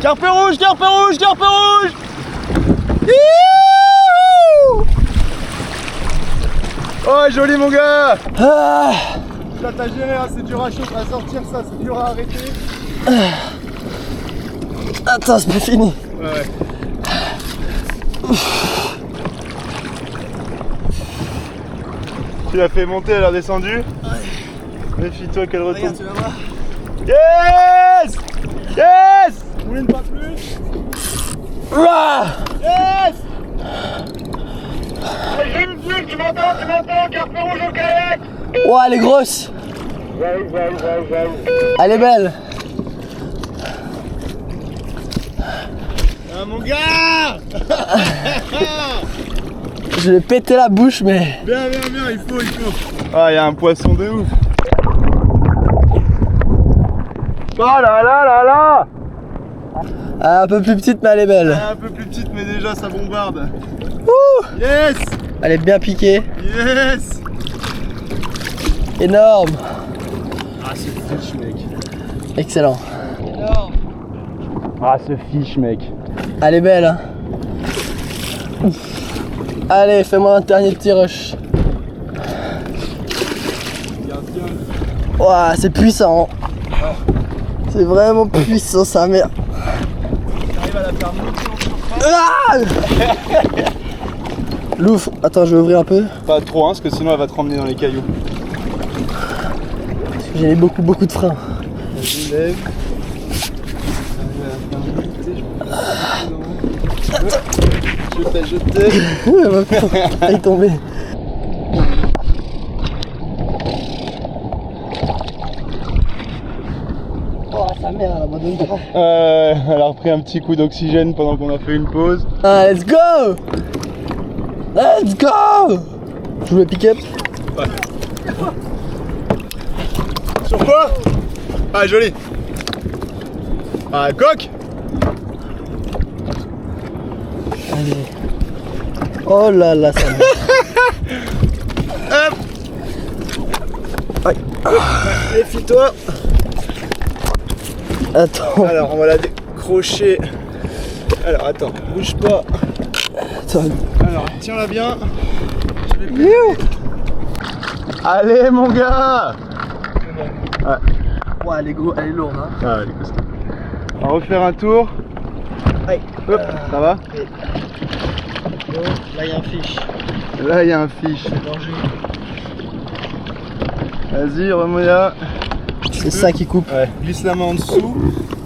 Carpe rouge, carpe rouge, carpe rouge! Oh joli mon gars! Ah, Là t'as géré, hein, c'est dur à sortir ça, c'est dur à arrêter. attends, c'est pas fini. Ouais. Tu l'as fait monter, elle a descendu. Méfie-toi qu'elle retombe. Regarde, tu vas voir. Yes! Yes! Vous voulez ne pas plus? Ah, Yes! Jules, tu m'entends, carpe rouge au kayak! oh, elle est grosse. Elle est belle. Ah mon gars! Je vais péter la bouche, mais Bien, il faut. Ah, il y a un poisson de ouf. Oh là là là là! elle est un peu plus petite, mais elle est belle. Un peu plus petite, mais déjà ça bombarde. Ouh, Yes! elle est bien piquée. Yes! Énorme. Ah, ce fiche, mec. Excellent. Ah, ce fiche, mec. Elle est belle, hein. Ouf. Allez, fais-moi un dernier petit rush. Ouah, c'est puissant. C'est vraiment puissant, sa mère. T'arrives à la faire monter en Ah Louf, attends, je vais ouvrir un peu. Pas trop, hein, parce que sinon elle va te ramener dans les cailloux. J'ai beaucoup de freins. Je lève. Je t'ai. Elle va failli tomber. Oh, sa mère, elle abandonne pas. Elle a repris un petit coup d'oxygène pendant qu'on a fait une pause. Ah, let's go! Let's go! Je voulais pick up. Sur quoi? Ah, joli. Ah, coque. Allez. Oh là là, ça va. Hop. Aïe. Méfie-toi. Attends. Alors, on va la décrocher. Alors, attends, bouge pas. Attends. Alors, tiens-la bien. Allez, mon gars. Ouais. Ouais, elle est lourde, hein. Ah, elle est costaud. On va refaire un tour. Aïe. Hop, ça va? Bon, là, il y a un fiche. Là, il y a un fiche. Danger. Vas-y, remoya. C'est ça qui coupe. Ouais, glisse la main en dessous.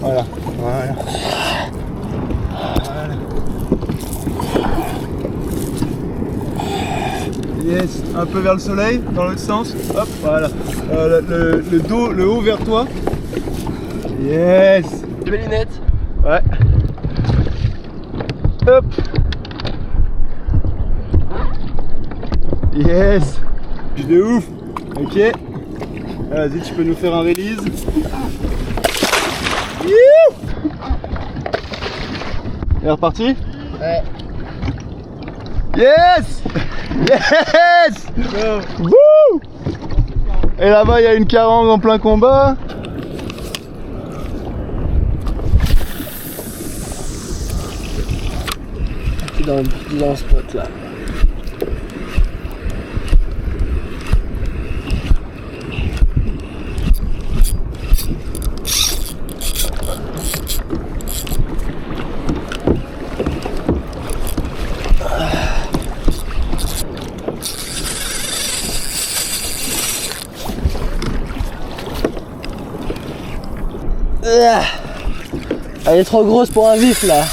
Voilà. Voilà. Yes, un peu vers le soleil, dans l'autre sens. Hop, voilà. Le dos, le haut vers toi. Yes. Des belles lunettes. Ouais. Hop. Yes. Puis de ouf. Ok. Vas-y, tu peux nous faire un release. Et reparti. Ouais. Yes. Yes. Wouh. Et là-bas, il y a une carangue en plein combat. Dans le spot là. Elle est trop grosse pour un vif là.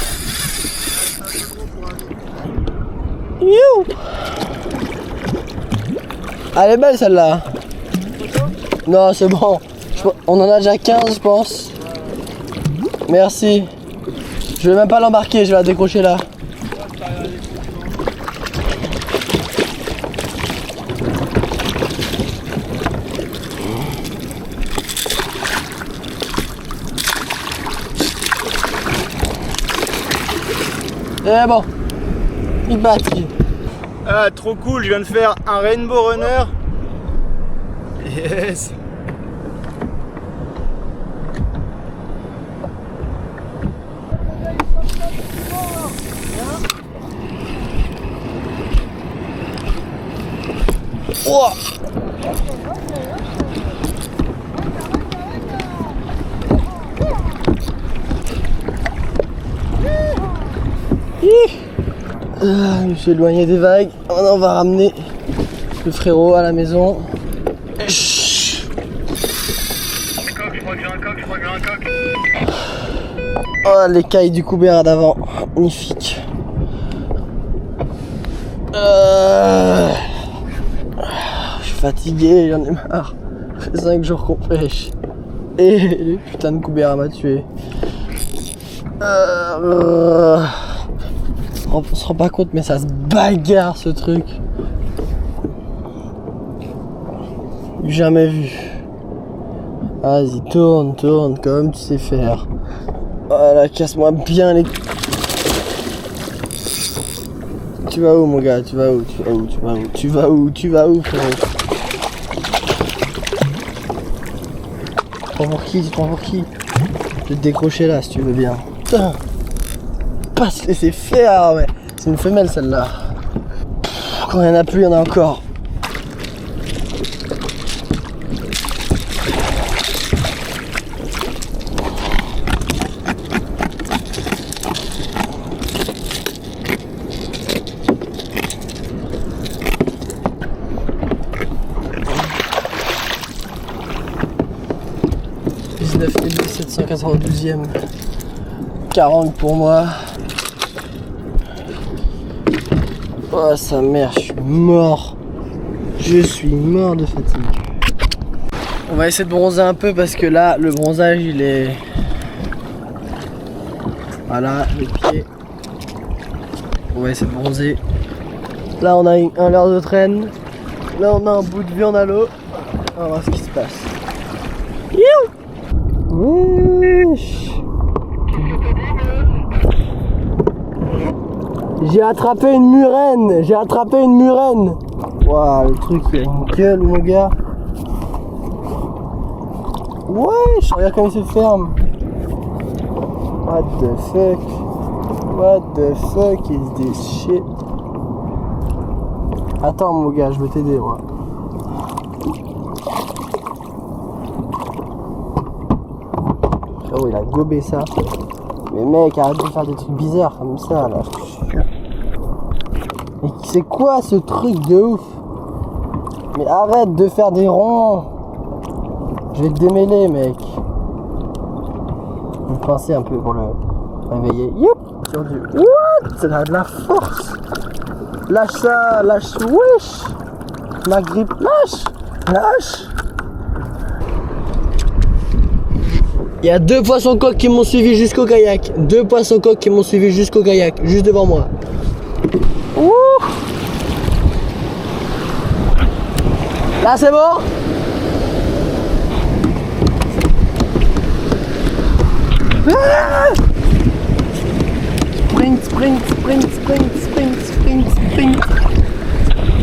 You. Elle est belle celle-là. Non, c'est bon. On en a déjà 15 je pense. Merci. Je vais même pas l'embarquer, je vais la décrocher là. Et bon, il bat. Ah, trop cool, je viens de faire un Rainbow Runner. Yes. Oh. Je me suis éloigné des vagues. Maintenant on va ramener le frérot à la maison. Oh, l'écaille du coubert d'avant, magnifique. Je suis fatigué, j'en ai marre. Ça fait 5 jours qu'on pêche. Et le putain de coubert m'a tué. On se rend pas compte mais ça se bagarre ce truc. Jamais vu. Vas-y, tourne comme tu sais faire. Voilà, casse-moi bien les... Tu vas où mon gars? Tu vas où frérot? Tu prends pour qui? Je vais te décrocher là si tu veux bien. Putain, pas se laisser faire, ouais. C'est une femelle celle-là. Quand il n'y en a plus, il y en a encore. « 19 792e. 40 pour moi. Oh sa mère, je suis mort de fatigue. On va essayer de bronzer un peu parce que là le bronzage il est... Voilà, les pieds. On va essayer de bronzer. Là on a un leurre de traîne. Là on a un bout de viande à l'eau. On va voir ce qui se passe. Youh! Wesh. J'ai attrapé une murène. Waouh, le truc il a une gueule mon gars. Ouais, je regarde comme il se ferme. What the fuck is this shit? Attends mon gars, je vais t'aider moi. Oh il a gobé ça. Mais mec, arrête de faire des trucs bizarres comme ça là. Mais c'est quoi ce truc de ouf? Mais arrête de faire des ronds. Je vais te démêler mec. Je vais pincer un peu pour le réveiller. Youp. Sur du... What? Ça a de la force. Lâche ça, lâche. Wesh. Ma grippe. Lâche. Il y a 2 poissons coques qui m'ont suivi jusqu'au kayak. 2 poissons coques qui m'ont suivi jusqu'au kayak. Juste devant moi. Ouh. Là c'est bon. Ah. Sprint.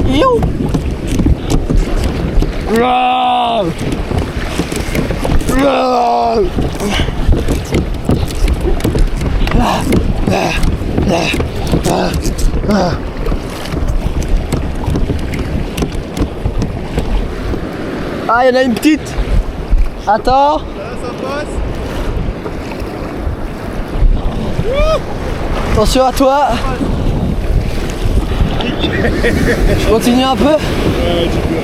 Yo. Ah, il y en a une petite. Attends. Là, ça passe. Attention à toi. Je continue un peu. Ouais, tu peux.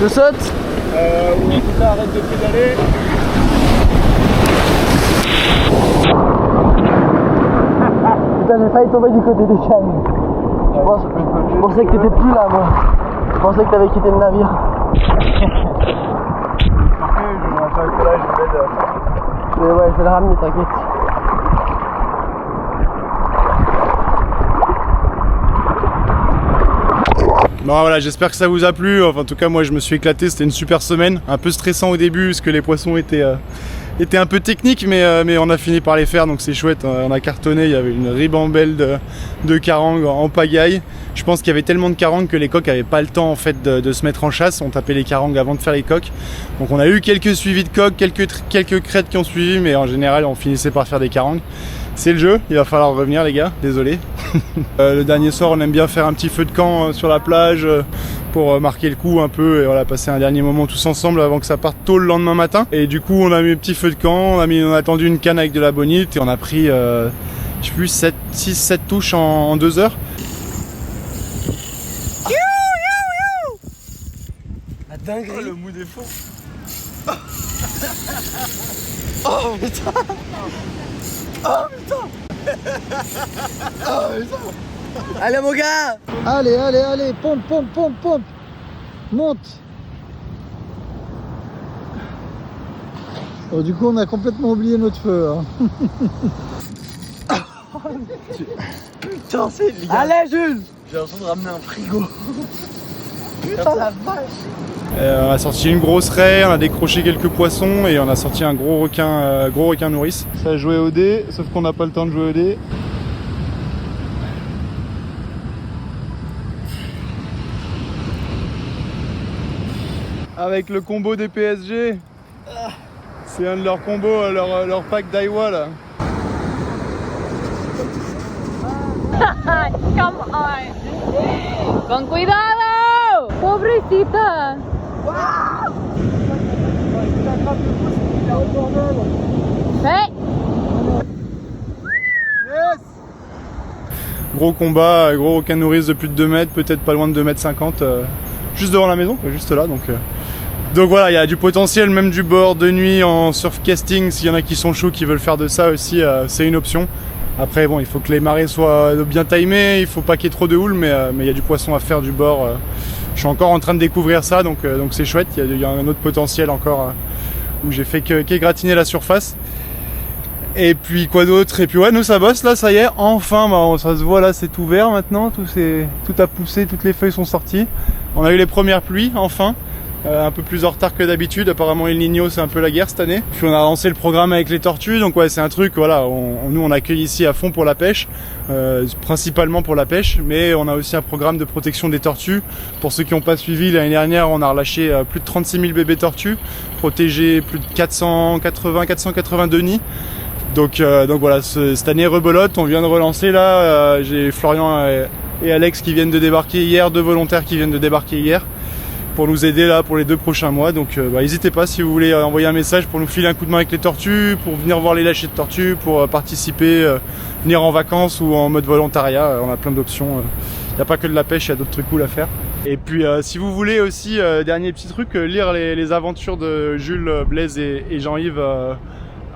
Je saute. ou en tout cas arrête de pédaler. Putain, j'ai failli tomber du côté des cannes. Je pensais que t'étais plus là, moi. Je pensais que t'avais quitté le navire. Je vais le ramener, t'inquiète. Bon voilà, j'espère que ça vous a plu. Enfin, en tout cas, moi je me suis éclaté, c'était une super semaine. Un peu stressant au début parce que les poissons étaient un peu techniques, mais on a fini par les faire, donc c'est chouette. On a cartonné, il y avait une ribambelle de carangues en pagaille. Je pense qu'il y avait tellement de carangues que les coqs n'avaient pas le temps en fait de se mettre en chasse. On tapait les carangues avant de faire les coqs. Donc on a eu quelques suivis de coqs, quelques crêtes qui ont suivi, mais en général on finissait par faire des carangues. C'est le jeu, il va falloir revenir les gars, désolé. Le dernier soir on aime bien faire un petit feu de camp sur la plage pour marquer le coup un peu et voilà, passer un dernier moment tous ensemble avant que ça parte tôt le lendemain matin. Et du coup on a mis un petit feu de camp, on a attendu une canne avec de la bonite et on a pris je sais plus 6-7 touches en 2 heures. La dinguerie. Oh, le mou des fonds. Oh putain. Oh putain. Oh putain. Allez mon gars. Allez, allez, allez, pompe, pompe, pompe, pompe. Monte. Oh, du coup, on a complètement oublié notre feu. Hein. Putain, c'est le gars. Allez Jules. J'ai l'impression de ramener un frigo. Putain la vache. On a sorti une grosse raie, on a décroché quelques poissons et on a sorti un gros requin nourrice. Ça a joué au dé, sauf qu'on n'a pas le temps de jouer au dé. Avec le combo des PSG, c'est un de leurs combos, leur pack d'Aiwa là. Come on. Con cuidado. Pobrecita. Hey. Gros combat, gros requin nourrice de plus de 2 mètres, peut-être pas loin de 2,50 m, juste devant la maison, juste là. Donc voilà, il y a du potentiel, même du bord de nuit en surf casting. S'il y en a qui sont chauds, qui veulent faire de ça aussi, c'est une option. Après bon, il faut que les marées soient bien timées, il faut pas qu'il y ait trop de houle, mais il y a du poisson à faire du bord. Je suis encore en train de découvrir ça, donc c'est chouette. Il y a un autre potentiel encore où j'ai fait qu'égratiner la surface. Et puis quoi d'autre? Et puis ouais, nous ça bosse là, ça y est, enfin, ça se voit là, c'est tout vert maintenant, tout a poussé, toutes les feuilles sont sorties. On a eu les premières pluies, enfin. Un peu plus en retard que d'habitude, apparemment El Niño c'est un peu la guerre cette année. Puis on a lancé le programme avec les tortues, donc ouais c'est un truc, voilà, nous on accueille ici à fond pour la pêche, principalement pour la pêche, mais on a aussi un programme de protection des tortues. Pour ceux qui n'ont pas suivi, l'année dernière on a relâché plus de 36 000 bébés tortues, protégé plus de 482 nids. Donc voilà, cette année rebelote, on vient de relancer là, j'ai Florian et Alex qui viennent de débarquer hier, 2 volontaires qui viennent de débarquer hier, pour nous aider là pour les 2 prochains mois. Donc n'hésitez pas si vous voulez envoyer un message pour nous filer un coup de main avec les tortues, pour venir voir les lâchers de tortues, pour participer, venir en vacances ou en mode volontariat. On a plein d'options. Il n'y a pas que de la pêche, il y a d'autres trucs cool à faire. Et puis si vous voulez aussi, dernier petit truc, lire les aventures de Jules, Blaise et Jean-Yves,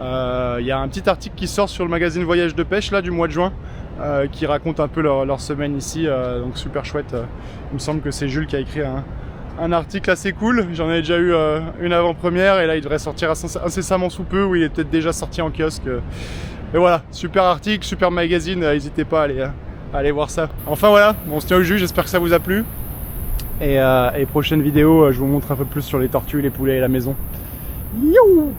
il y a un petit article qui sort sur le magazine Voyage de pêche là du mois de juin, qui raconte un peu leur semaine ici, donc super chouette. Il me semble que c'est Jules qui a écrit un article assez cool. J'en ai déjà eu une avant-première et là il devrait sortir incessamment sous peu, ou il est peut-être déjà sorti en kiosque. Et voilà, super article, super magazine, n'hésitez pas à aller voir ça. Enfin voilà, on se tient au jus, j'espère que ça vous a plu. Et prochaine vidéo, je vous montre un peu plus sur les tortues, les poulets et la maison. Youhou!